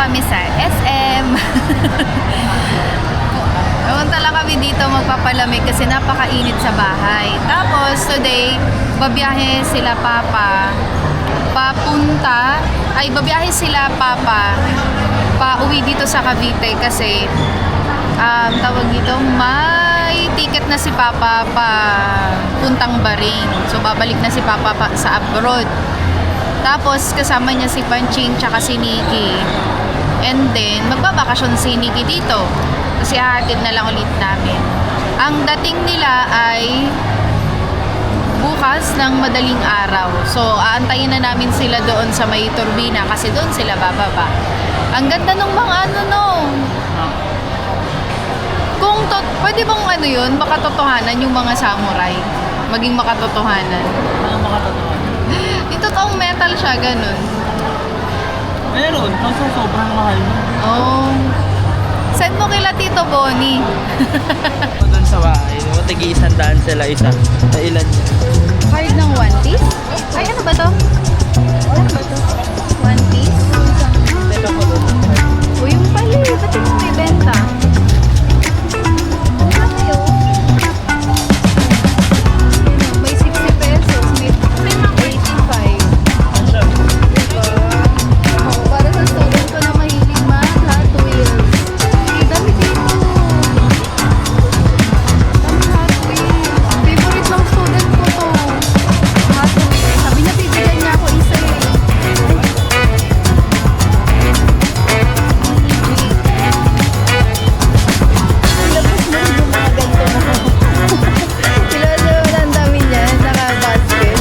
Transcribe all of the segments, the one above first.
kami sa SM. Pumunta lang kami dito magpapalamig kasi napakainit sa bahay. Tapos today, babiyahe sila Papa babiyahe sila Papa pauwi dito sa Cavite kasi tawag dito, may ticket na si Papa pa puntang Bahrain. So babalik na si Papa sa abroad. Tapos kasama niya si Panching tsaka si Nikki. And then magbabakasyon si Nikki dito. Kasi hahatid na lang ulit namin. Ang dating nila ay bukas ng madaling araw. So aantayin na namin sila doon sa may turbina kasi doon sila bababa. Ang ganda ng mga kung pwede bang yun, makatotohanan yung mga samurai? Maging makatotohanan. Ano makatotohanan? Yung totoong metal siya, ganun. Meron, kaso sobrang mahal mo. Oh. Send mo kila Tito Bonnie. Doon sa bahay, tigi-100 sila isa. Na ilan yun? Card ng One Piece? Ay, ano ba to? Ano ba to? One Piece? Teka po doon. O yung pala, ba't yung may benta? May 60 pesos, may 85. Para sa student ko na mahilig Hot Wheels. Dami dito. Dami Hot Wheels. Favorite ng student ko to. Hot Wheels. Sabi niya bibigyan niya ako isa eh. Ilabas mo rin yung mga ganito mo. Ilabas mo rin ang dami niya. Naka-basket.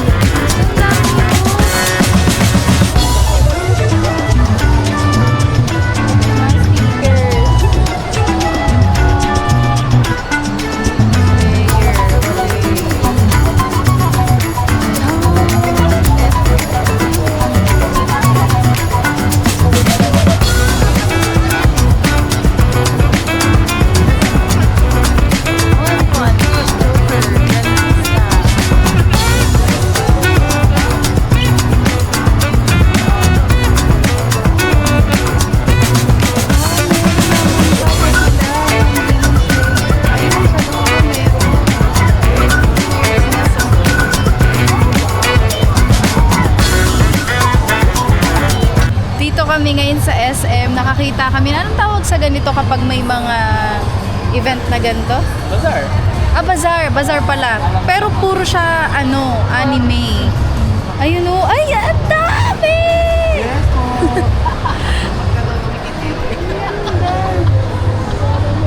Dito kami ngayon sa SM, nakakita kami. Anong tawag sa ganito kapag may mga event na ganito? Bazaar. Bazaar. Bazaar pala. Pero puro siya, anime. Ayun o. Ay, ang dami! Yes po.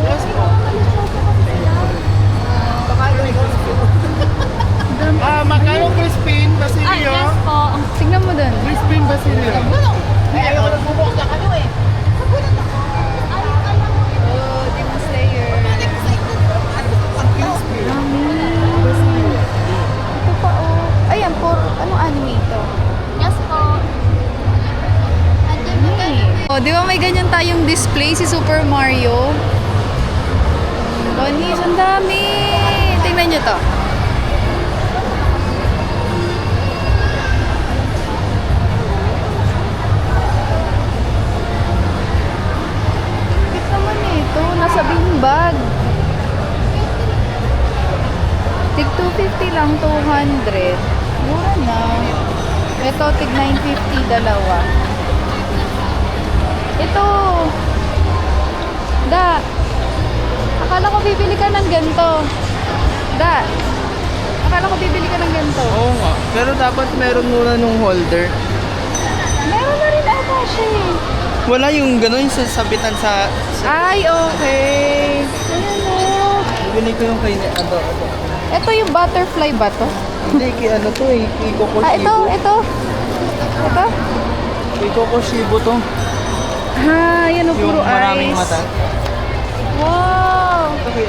Yes po. Magkano Crispin Basilio? po. Tingnan mo dun. Crispin Basilio. Ay, ayaw ko nagbubok sa kano eh. Oh, Demon Slayer. Dami. Ito pa oh. Ayan po. Anong anime ito? Yes po. Oh, di ba may ganyan tayong display si Super Mario? Bonnie, ang dami. Tingnan nyo to. Bakit naman ito? Nasa beanbag. Tig 250 lang, 200. Mura na. Ito, tig 950, dalawa. Ito. Da. Akala ko bibili ka ng ganito. Da. Akala ko bibili ka ng ganito. Oo nga. Pero dapat meron muna nung holder. Meron na rin ata siya eh. Wala yung gano'n sa sabitan sa... Ay, okay. Ayan o. Binigay ko yung kay... Ito yung butterfly ba to? Hindi, kay to eh. Kay Coco Ah, ito, Shibo. ito. Ito? Kay Coco Shibo to. Ha, yan o, Yung puro maraming eyes. mata. Wow. Ito kay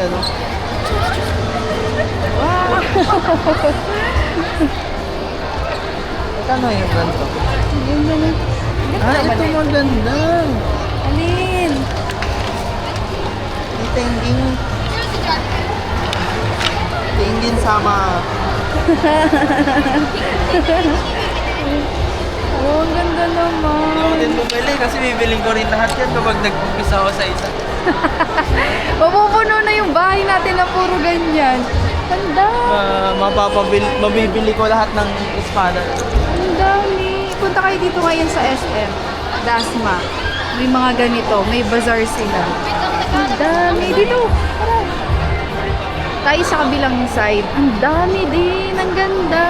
Wow. Magkano yung ganito? Yung ganun. Ito maganda. Alin? Tingin. Tingin sama. Oh, ang ganda naman. Ako din bumili kasi bibiling ko rin lahat yan kapag nag-umpisa ako sa isa. Mapupuno na yung bahay natin na puro ganyan. Ganda. Mabibili ko lahat ng espada. Ang dami. Punta kayo dito ngayon sa SM. Dasma. May mga ganito. May bazaar sila. Ang dami. Dito. Tara. Tayo sa kabilang side. Ang dami din. Ang ganda.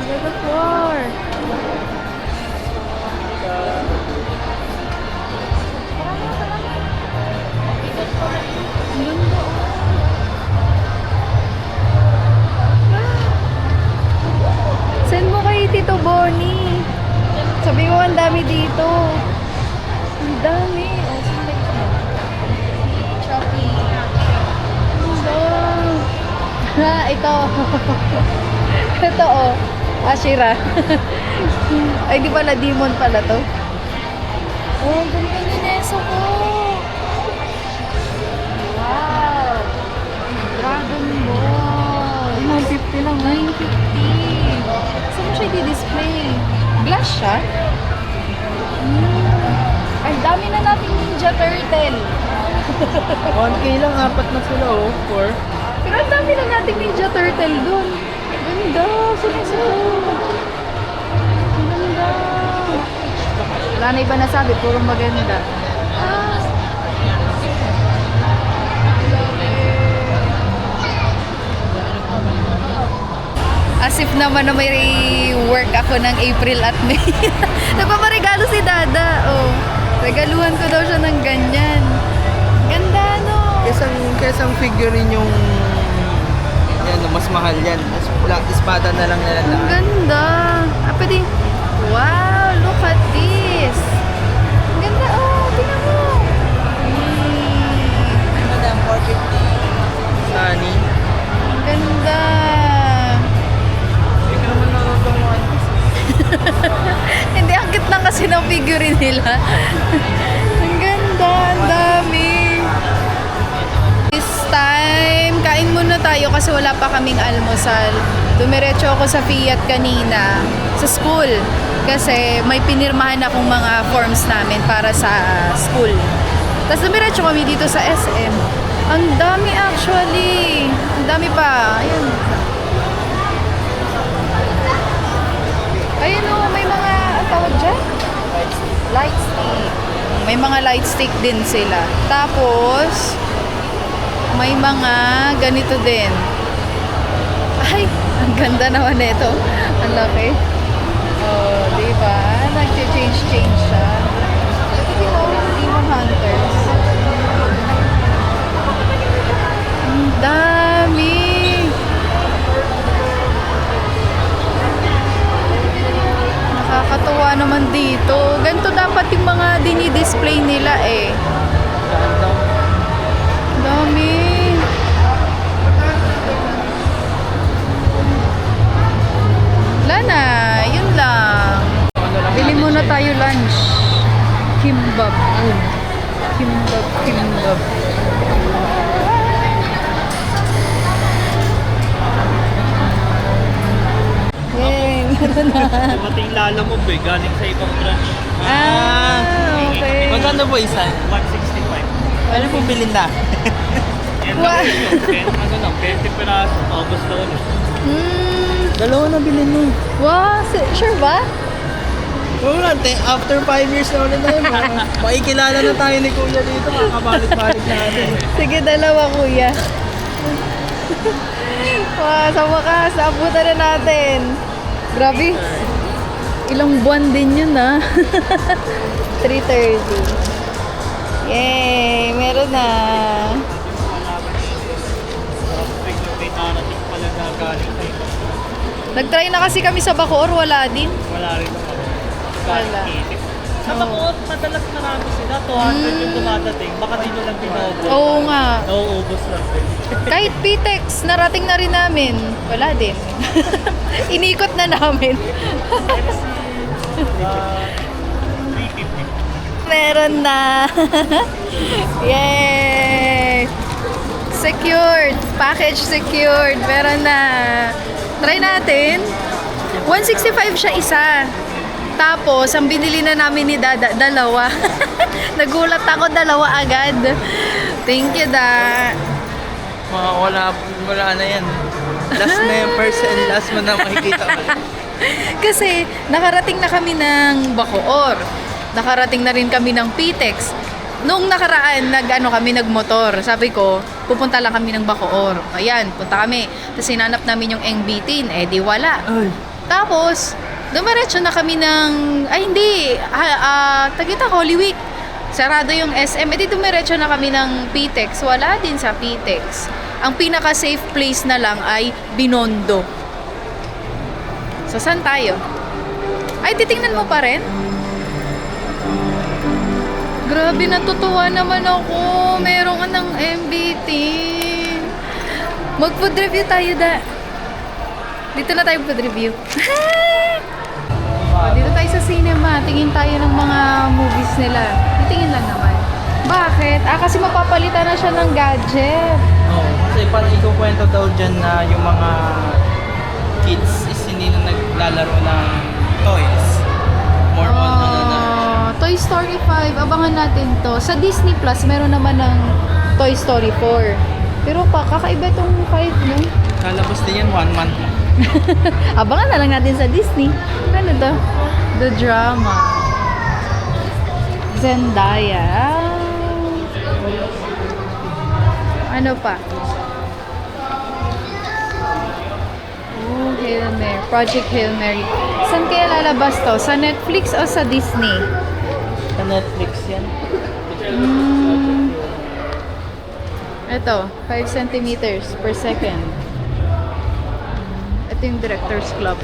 Ganda floor. Ang ganda. Send mo kay Tito Bonnie. Sabi ko, ang dami dito. Ang dami. Oh, send mo. Shopee. Ha, ito. Ito, oh. Ashira. Ay, di pala, demon pala to. Oh, ang ganda ni Neso ko. Wow. Dragon Ball. 950 lang. 950. Saan mo siya i-display? Glass siya? Ay, dami na nating Ninja Turtle. 1K lang, 4 na sila oh. 4. Pero ang dami na nating Ninja Turtle dun. Ganda. Sinusunod. Ang ganda. Wala na iba nasabi. Puro maganda. Ah. As if naman na may work ako ng April at May. Nagpaparegalo si Dada. Oh. Regaluhan ko daw siya ng ganyan. Ganda, no? Kesang figurine yung yan, mas mahal yan. Mas wala, espada na lang nila Ang lahat. ganda. Ah, pwede. Wow, look at this. Ang ganda. Oh, tingnan mo. Madam, 450. Sunny. Ang ganda. Hindi ko naman nakakang One Piece. Hindi, ang cute lang kasi ng figurine nila. Ang ganda. Ang dami. This time, kain muna tayo kasi wala pa kaming almusal. Dumiretso ako sa Fiat kanina, sa school. Kasi may pinirmahan akong mga forms namin para sa school. Tapos dumiretso kami dito sa SM. Ang dami actually. Ang dami pa. Ayun. Ayun o, may mga, ang tawag dyan? Light stick. May mga light stick din sila. Tapos, may mga ganito din. Ay, ang ganda naman nito. Ang laki. Oh, di ba? Nag-change siya. Ito din mo, Demon Hunters. Ang dami. Nakakatuwa naman dito. Ganito dapat yung mga dinidisplay nila eh. Dami. Wala na. Yun lang. Bili muna tayo lunch. Kimbap. Kimbap. Yay, meron na. Dumating lala mo ba, galing sa ibang branch. Okay. Magkano po isa? 165. Ano po bilhin na? Yan Wow. lang yun. Ano lang, 20 piraso. August na ulit. Dalawa na bilhin mo. Wow, sure ba? Wala, after 5 years na ulit na yun. Makikilala na tayo ni Kuya dito. Makakabalik-balik natin. Sige, dalawa kuya. Wow, sa wakas, abutan na natin. Grabe. Ilang buwan din yun, ha? 3:30. Yay! Meron na. May narating pala na galing sa ibang. Nag-try na kasi kami sa Bacoor, wala din. Wala rin naman. Wala. Galing Sa Bacoor, madalas marami sila. 200 yung dumadating. Baka di nyo lang pinaubos. Oo nga. Nauubos lang din. Kahit Pitex, narating na rin namin. Wala din. Inikot na namin. 350. Meron na. Yay! Secured. Package secured. Meron na. Try natin. 165 siya isa. Tapos, ang binili na namin ni Dada, dalawa. Nagulat ako, dalawa agad. Thank you, Da. Wala na yan. Last na yung first and last mo na makikita ko. Kasi, nakarating na kami ng Bacoor. Nakarating na rin kami ng Pitex. Nung nakaraan, nagmotor. Sabi ko, pupunta lang kami ng Bacoor. Ayan, punta kami. Tapos sinanap namin yung Eng-Bitin. Eh, di wala. Ay. Tapos, dumiretso na kami ng... Ay, hindi. Tagita, Holy Week. Sarado yung SM. Eh, di dumiretso na kami ng Pitex. Wala din sa Pitex. Ang pinaka-safe place na lang ay Binondo. So, saan tayo? Ay, titingnan mo pa rin? Grabe, natutuwa naman ako. Meron ka ng MBT. Mag-food review tayo, Da. Dito na tayo food review. Dito tayo sa cinema. Tingin tayo ng mga movies nila. Titingin lang naman. Bakit? Kasi mapapalitan na siya ng gadget. Oo, kasi parang ikukwento daw dyan na yung mga kids is hindi na naglalaro ng toys. More on ano na. Toy Story 5, abangan natin to. Sa Disney Plus, meron naman ng Toy Story 4. Pero kakaiba itong 5, no? Lalabas din yan 1 month. Abangan na lang natin sa Disney. Ano to? The Drama. Zendaya. Ano pa? Oh, Hail Mary. Project Hail Mary. Saan kaya lalabas to? Sa Netflix o sa Disney? Sa Netflix yan. Ito, 5 centimeters per second. Ito yung Director's Club.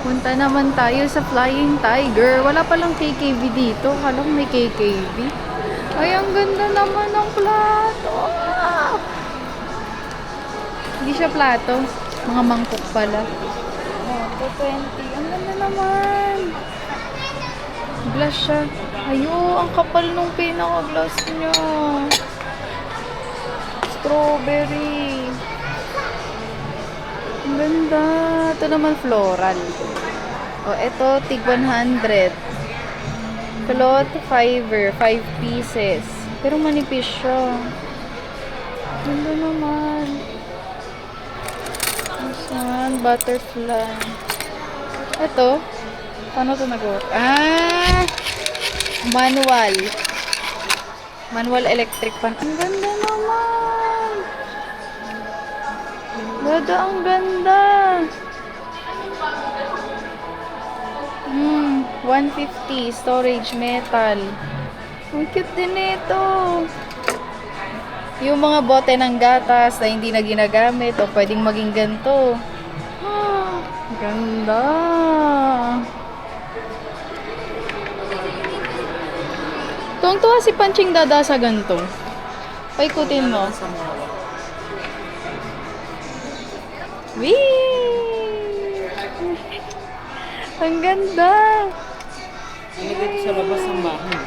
Punta naman tayo sa Flying Tiger. Wala palang KKV dito. Kala ko may KKV. Ay, ang ganda naman ng plato. Ah! Hindi siya plato. Mga mangkok pala. Oh, 220. Ang ganda naman. Glass siya. Ayo, ang kapal nung pinaka-glass niya. Strawberry. Ang ganda. Ito naman floral. O, ito, tig 100. Cloth fiber, 5 pieces. Pero manipis siya. Ganda naman. Asan? Butterfly. Ito. Paano ito nag-work? Manual. Manual electric fan. Ang ganda naman. Ganda, ang ganda. 150 storage metal. Ang cute din ito. Yung mga bote ng gatas na hindi na ginagamit o pwedeng maging ganito. Ganda. Tuwang-tuwa si Panching Dada sa ganito. Paikutin mo. Wee! Ang ganda. Ano dito sa labas ng bahay?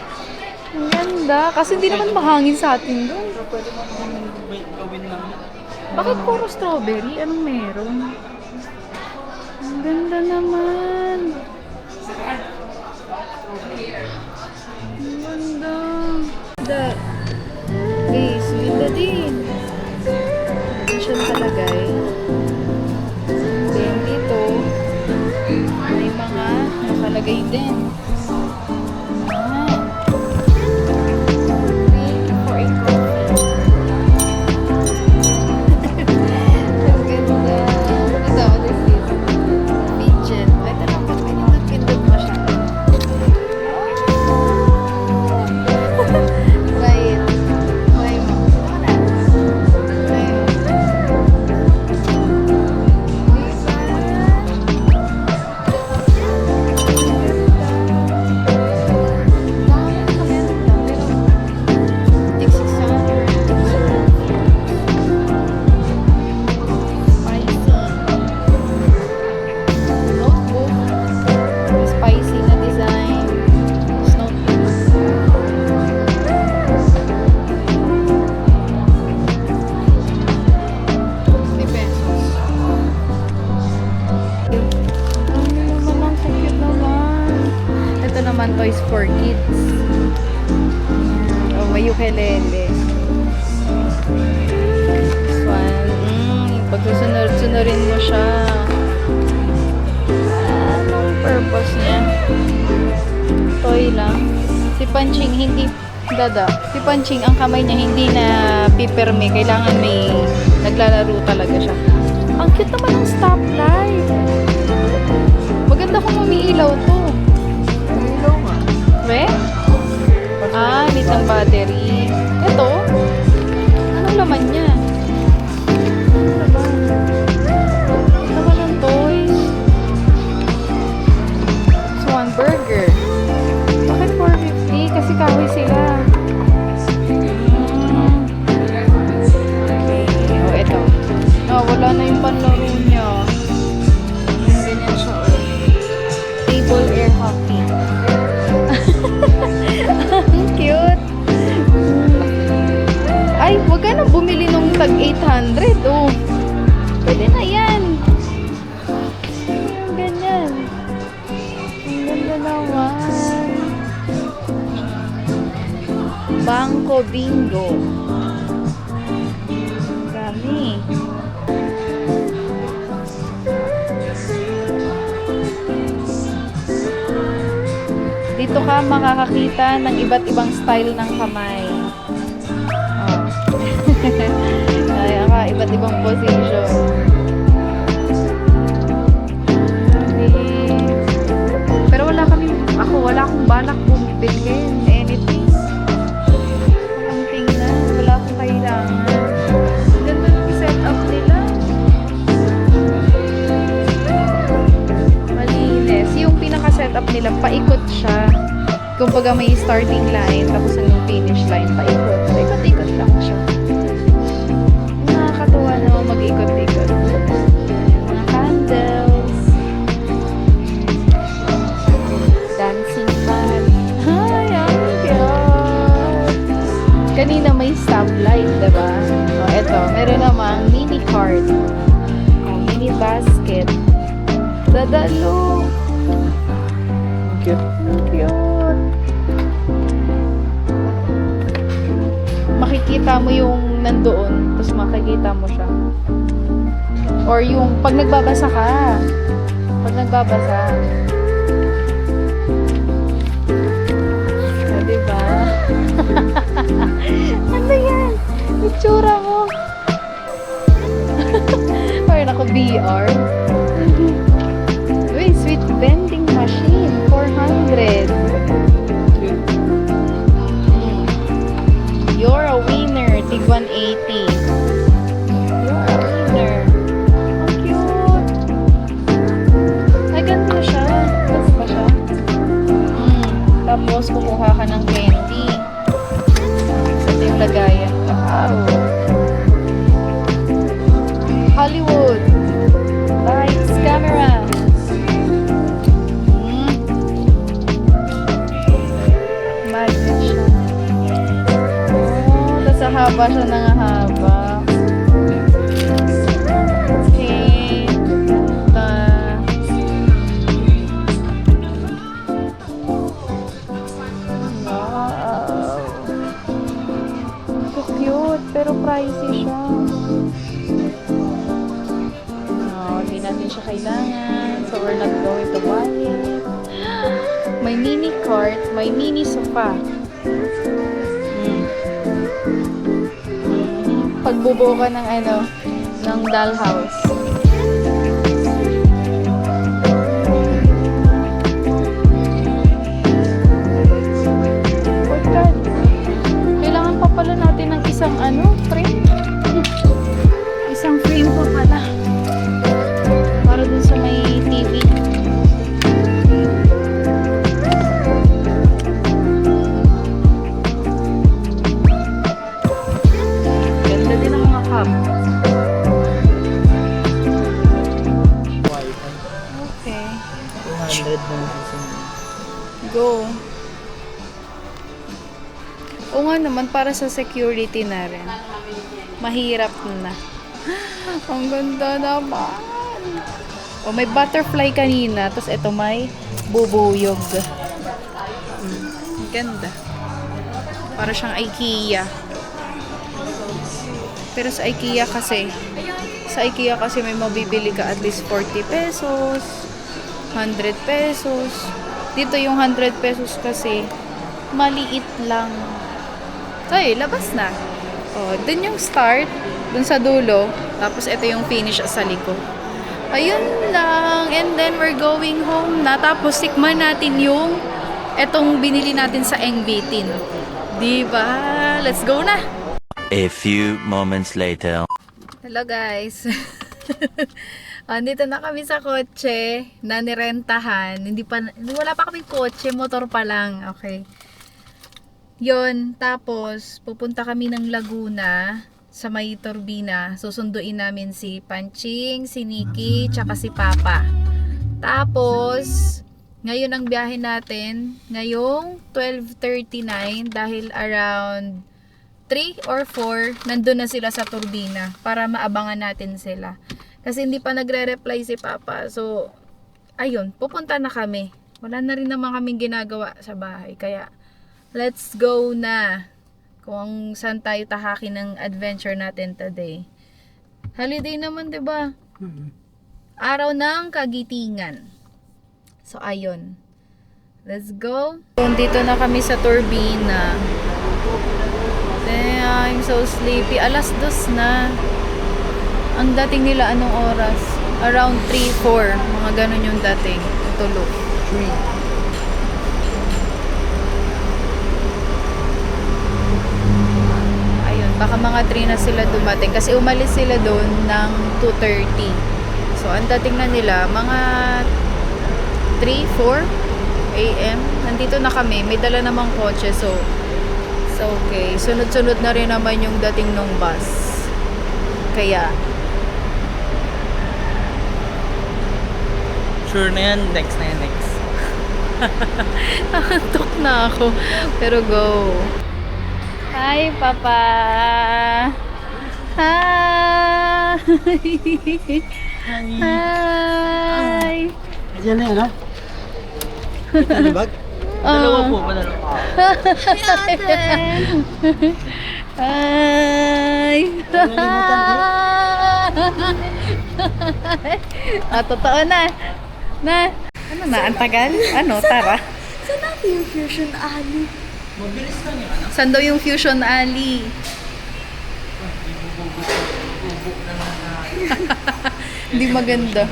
Ang ganda. Kasi hindi naman mahangin sa atin doon. Pero pwede mo gawin lang. Bakit puro strawberry? Anong meron? Ang ganda naman. Ang ganda. Guys, ganda din. Ano siya nakalagay? Then dito, may mga nakalagay din. toys for kids. Oh, may ukulele. This one. Pagsusunod-sunurin mo siya. Anong purpose niya? Toy lang. Si Panching hindi Si Panching ang kamay niya hindi na pipirme. Kailangan may naglalaro talaga siya. Ang cute naman ng stoplight. Maganda kung umiilaw to. Ilaw nga. We? Lit ng battery. Ito? Anong laman niya? Ano ba? Laman ng toys. Swan burger. Bakit 450? Kasi kahoy sila. Okay. Oh, ito. Wala na yung panlaro niya. Ganyan siya. Table air hockey. Ang cute. Ay, wag ka na bumili nung tag 800. Oh. Pwede na yan. Ganyan. Ang ganda naman. Bangko Bingo. Dami. Dito ka makakakita ng iba't ibang style ng kamay. Oh. Ay, iba't ibang position. Pero wala akong balak bumibili anything. Ang tingnan, wala akong kailangan. Ganda ng setup nila. Malinis. Yung pinaka-setup nila, paikot siya. Kumbaga may starting line, tapos ang finish line, paikot. Paikot-ikot lang siya. Nakakatuwa naman mag-ikot-ikot. Mga candles. Dancing mat. Ay, ang cute. Kanina may stoplight, diba? O, eto. Meron namang mini cart. O, mini basket. Dadalo. Cute. Ang cute. Makikita mo yung nandoon, tapos makikita mo siya. Or yung pag nagbabasa ka. Pag nagbabasa. O, diba? Ano yan? Itsura mo. Parang ako VR. Uy, sweet vending machine. 400. You're a winner. Tig 180. You're a winner. Ang cute. Ay, ganito siya. Tapos ba siya? Tapos, kukuha ka ng candy. Sa ito yung lagayan. Wow. Hollywood. Lights, camera. Magnet siya. Oh, tas haba siya ng haba. Okay. Wow. So cute, pero pricey siya. No, hindi natin siya kailangan. So we're not going to buy it. May mini cart, may mini sofa. Pagbubuo ka ng ng dollhouse. Oh God. Kailangan pa pala natin ng isang frame. Isang frame pa pala. Para dun sa may TV. Ganda din ang mga cup. Wi-Fi. Okay. 200 na susunod. Go. O nga naman, para sa security na rin. Mahirap na. Ang ganda naman. O, may butterfly kanina. Tapos ito may bubuyog. Ganda. Para siyang IKEA. Pero sa IKEA kasi may mabibili ka at least 40 pesos, 100 pesos. Dito yung 100 pesos kasi maliit lang. Ay, labas na. Oh, dun yung start, dun sa dulo. Tapos ito yung finish sa likod. Ayun lang. And then we're going home na. Tapos tikman natin yung etong binili natin sa Engbitin. Diba? Let's go na! A few moments later. Hello guys. Andito na kami sa kotse na nirentahan. Wala pa kaming kotse, motor pa lang. Okay. Yon, tapos pupunta kami ng Laguna sa may turbina. Susunduin namin si Panching, si Nikki, tsaka si Papa. Tapos ngayon ang biyahe natin, ngayong 12:39 dahil around 3 or 4 nandun na sila sa turbina para maabangan natin sila. Kasi hindi pa nagre-reply si Papa. So ayun, pupunta na kami. Wala na rin naman kaming ginagawa sa bahay. Kaya let's go na kung saan tayo tahakin ng adventure natin today. Holiday naman, 'di ba? Araw ng kagitingan. So ayun. Let's go. Dito na kami sa turbina. Damn, I'm so sleepy. 2:00 na. Ang dating nila anong oras? Around 3, 4. Mga ganun yung dating. Tulog. Ayun, baka mga 3 na sila dumating. Kasi umalis sila doon ng 2:30. So, ang dating na nila, mga 3, 4 a.m. Nandito na kami. May dala namang kotse. So, it's okay. Sunod-sunod na rin naman yung dating ng bus. Kaya, Sure na yan, next na yan, next. nakantok na ako. Pero go. Hi, Papa. Hi. Hi. Diyan na yan, ha? Talibag? Dalawa po, padalawa. Hi. Totoo na. Ano na? Ang tagal? Ano? Tara. Saan natin yung Fusion Alley? Mabilis lang yan, ano? Saan daw yung Fusion Alley? Hindi maganda.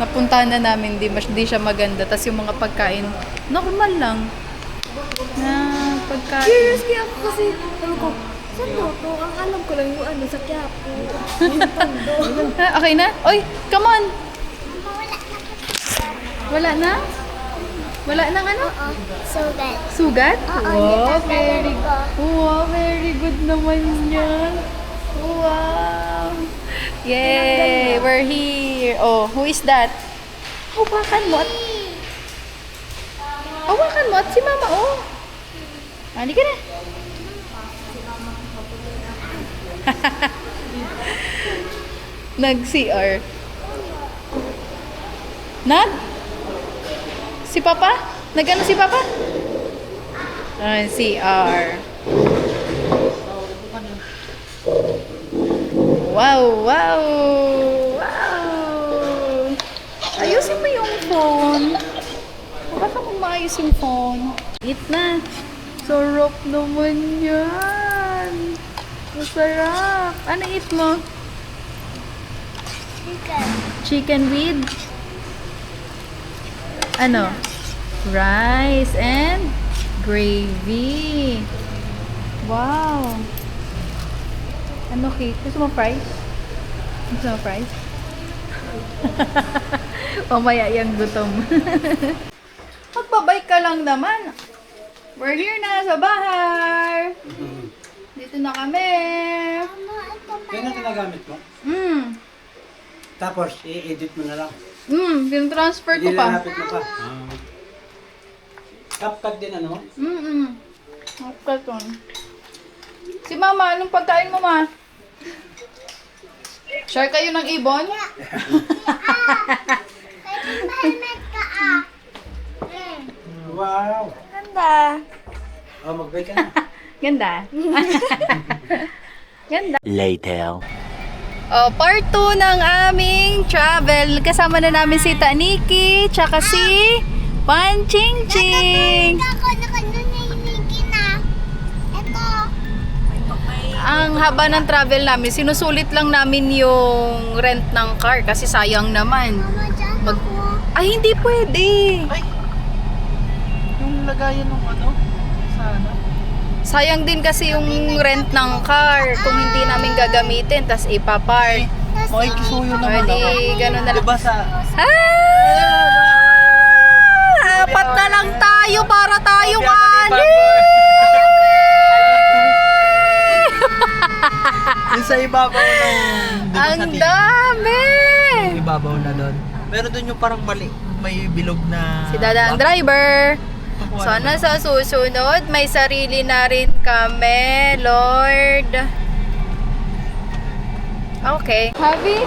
Napuntahan na namin, di siya maganda. Tapos yung mga pagkain, normal lang. Na pagkain. Curious kaya ako kasi, alam ko, saan to? Ang alam ko lang yung ano, sa Quiapo. Yung tondo. Okay na? Oy, come on! Wala na? Wala nang ano? So that. Sugat? Oo, Wow, very good naman yan. Wow. Yay! We're here. Oh, who is that? Hawakan mo at... Hawakan mo at si Mama, oh. Halika na. Nag-CR. Si Papa? Nag-ano si Papa? CR. Wow, wow, wow. Ayusin mo yung phone. Baka kung maayos yung phone. Eat na. Sarap naman yan. Masarap. Ano eat mo? Chicken with? Ano? Rice and gravy. Wow. Ano, Kate? Gusto mo fries? Gusto mo fries? Mamaya yung gutom. Magbabay ka lang naman. We're here na sa bahay. Dito na kami. Yan ang ginagamit mo. Tapos, i-edit mo na lang. Pinatransfer ko pa. Ilalapit mo pa. CapCut din ano? Carton. Si Mama, anong pagkain mo, Ma? Share kayo ng ibon? Wow! Ganda. Oh, mag-break ka na. Ganda. Ganda. Later. Oh, part 2 ng aming travel. Kasama na namin si Taniki, tsaka si Panching Ching. Ako nakaninig na. Ito. Ang haba ng travel namin, sinusulit lang namin yung rent ng car kasi sayang naman. Mama, dyan Mag- ako. Ay, hindi pwede. Ay! Yung lagayan ng ano? Sana. Sayang din kasi yung rent ng car kung hindi namin gagamitin, tas ipapark. Makikisuyo naman Pwede, ako. ganun na lang. Diba sa... Apat na lang tayo para tayong ani. Yung sa ibabaw ng... diba sa Ang TV? dami! Yung ibabaw na doon. Meron doon yung parang mali. May bilog na... Si Dada ang driver. Sana sa susunod, may sarili na rin kami, Lord. Okay. Happy?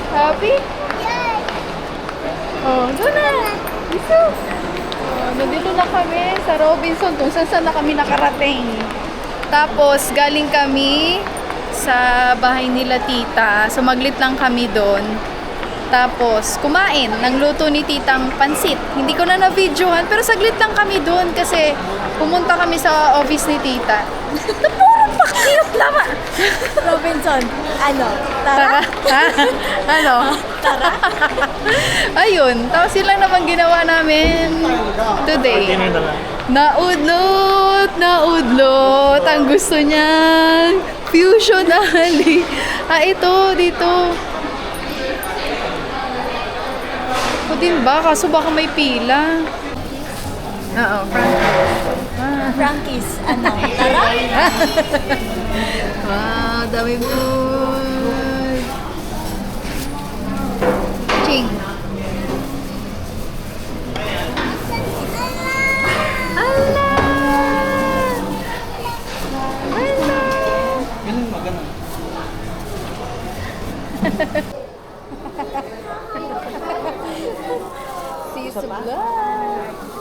Happy? Yay! Oh, doon na. Dito. Oh, nandito na kami sa Robinson, kung saan na kami nakarating. Tapos, galing kami sa bahay nila tita. Sumaglit lang kami doon. Tapos, kumain ng luto ni titang pansit. Hindi ko na na-videohan, pero saglit lang kami doon kasi pumunta kami sa office ni tita. Puro pakiyot naman! Robinson, ano? Tara. Ha? Ano? Tara? Ayun. Tapos yun lang naman ginawa namin today. Dinner na lang. Naudlot. Ang gusto niyan. Fusion ali. Ito, dito. Ako din ba? Kaso baka may pila. Oo, Frankie's, ano? Tara? wow, dami mo. Ching. Ala! Ala! Ganun ba? Ganun. Si Sublime.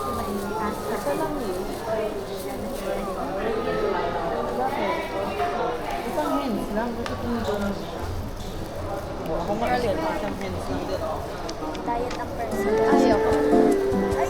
Isang hands lang. Kasi kung doon... Ako nga isang hands lang din. Diet ang person. Ayaw ko. Ay,